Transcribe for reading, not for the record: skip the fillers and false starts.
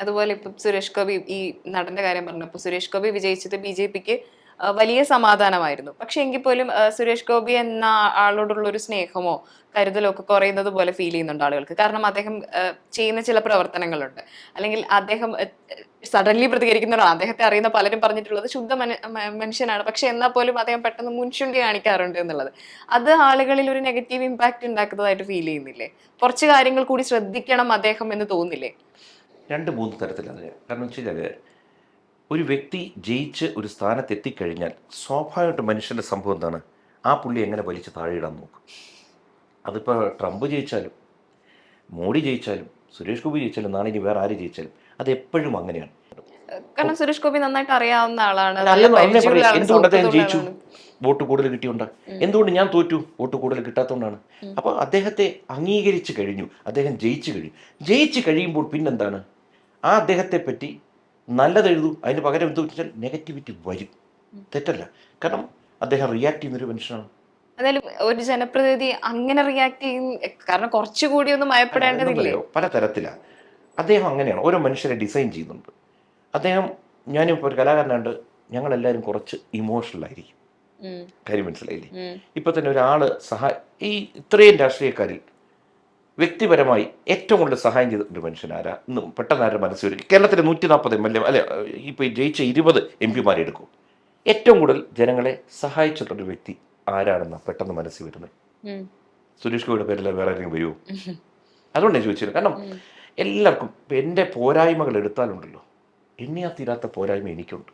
അതുപോലെ ഇപ്പം സുരേഷ് ഗോപി ഈ നടന്റെ കാര്യം പറഞ്ഞപ്പോൾ സുരേഷ് ഗോപി വിജയിച്ചത് ബി.ജെ.പിക്ക് വലിയ സമാധാനമായിരുന്നു. പക്ഷെ എങ്കിൽ പോലും സുരേഷ് ഗോപി എന്ന ആളോടുള്ള ഒരു സ്നേഹമോ കരുതലോ ഒക്കെ കുറയുന്നത് പോലെ ഫീൽ ചെയ്യുന്നുണ്ട് ആളുകൾക്ക്. കാരണം അദ്ദേഹം ചെയ്യുന്ന ചില പ്രവർത്തനങ്ങളുണ്ട്. അല്ലെങ്കിൽ അദ്ദേഹം സഡൻലി പ്രതികരിക്കുന്നതാണ്. അദ്ദേഹത്തെ അറിയുന്ന പലരും പറഞ്ഞിട്ടുള്ളത് ശുദ്ധ മനുഷ്യനാണ്. പക്ഷെ എന്നാൽ പോലും അദ്ദേഹം പെട്ടെന്ന് മുൻചുണ്ടി കാണിക്കാറുണ്ട് എന്നുള്ളത്. അത് ആളുകളിൽ ഒരു നെഗറ്റീവ് ഇമ്പാക്ട് ഉണ്ടാക്കുന്നതായിട്ട് ഫീൽ ചെയ്യുന്നില്ലേ? കുറച്ച് കാര്യങ്ങൾ കൂടി ശ്രദ്ധിക്കണം അദ്ദേഹം എന്ന് തോന്നുന്നില്ലേ? രണ്ട് മൂന്ന് തരത്തിലാണ്. കാരണം വെച്ച് കഴിഞ്ഞാൽ ഒരു വ്യക്തി ജയിച്ച് ഒരു സ്ഥാനത്ത് എത്തിക്കഴിഞ്ഞാൽ സ്വാഭാവികമായിട്ട് മനുഷ്യൻ്റെ സംഭവം എന്താണ്, ആ പുള്ളി എങ്ങനെ വലിച്ച് താഴെയിടാൻ നോക്കും. അതിപ്പോൾ ട്രംപ് ജയിച്ചാലും മോഡി ജയിച്ചാലും സുരേഷ് ഗോപി ജയിച്ചാലും നാളെ ഇനി വേറെ ആര് ജയിച്ചാലും അത് എപ്പോഴും അങ്ങനെയാണ്. കാരണം സുരേഷ് ഗോപി നന്നായിട്ട് അറിയാവുന്ന ആളാണ്, അല്ല നല്ല അല്ലെന്ന് അതിനെ പരിചയമുള്ള പറയാം, ആളാണ്, എന്തുകൊണ്ട് അദ്ദേഹം സൗഹൃദമുള്ള ജയിച്ചു? ആളാണ്. വോട്ട് കൂടുതൽ കിട്ടിയോണ്ട്. എന്തുകൊണ്ട് ഞാൻ തോറ്റു? വോട്ട് കൂടുതൽ കിട്ടാത്തതുകൊണ്ടാണ്. അപ്പോൾ അദ്ദേഹത്തെ അംഗീകരിച്ച് കഴിഞ്ഞു, അദ്ദേഹം ജയിച്ചു കഴിഞ്ഞു. ജയിച്ചു കഴിയുമ്പോൾ പിന്നെന്താണ്, ആ അദ്ദേഹത്തെ പറ്റി നല്ലത് എഴുതൂ, അതിന് പകരം എന്ത് വെച്ചാൽ നെഗറ്റിവിറ്റി വരും. തെറ്റല്ല, കാരണം അദ്ദേഹം റിയാക്ട് ചെയ്യുന്നൊരു മനുഷ്യനാണ്. എന്നാലും ഒരു ജനപ്രതിനിധി അങ്ങനെ റിയാക്ട് ചെയ്യും, കാരണം കുറച്ചുകൂടി ഒന്ന് അല്ല ഭയപ്പെടേണ്ടതില്ലേ? അതെന്താണെന്നറിയോ, പല തരത്തിലാണ് അദ്ദേഹം. അങ്ങനെയാണ് ഓരോ മനുഷ്യരെ ഡിസൈൻ ചെയ്യുന്നുണ്ട് അദ്ദേഹം. ഞാനിപ്പോൾ ഒരു കലാകാരനാണ്ട്, ഞങ്ങളെല്ലാവരും കുറച്ച് ഇമോഷണൽ ആയിരിക്കും. ഉം, കാര്യം മനസ്സിലായില്ലേ? ഉം, ഇപ്പം തന്നെ ഒരാൾ ഈ ഇത്രയും രാഷ്ട്രീയക്കാരിൽ വ്യക്തിപരമായി ഏറ്റവും കൂടുതൽ സഹായം ചെയ്ത ഒരു മനുഷ്യനാരാ ഇന്ന് പെട്ടെന്ന് ആരുടെ മനസ്സിൽ വരും? കേരളത്തിലെ 140 എം എൽ എ അല്ലെ, ഇപ്പോൾ ജയിച്ച 20 എം പിമാരെ എടുക്കും, ഏറ്റവും കൂടുതൽ ജനങ്ങളെ സഹായിച്ചിട്ടുള്ളൊരു വ്യക്തി ആരാണെന്നാണ് പെട്ടെന്ന് മനസ്സിൽ വരുന്നത്? ഉം, സുരേഷ് ഗോപിയുടെ പേരിൽ വേറെ ആരെങ്കിലും വരുമോ? അതുകൊണ്ട് ഞാൻ ചോദിച്ചത്. കാരണം ഉം. എല്ലാവർക്കും ഇപ്പം എൻ്റെ പോരായ്മകൾ എടുത്താലുണ്ടല്ലോ, എണ്ണിയാ തീരാത്ത പോരായ്മ എനിക്കുണ്ട്.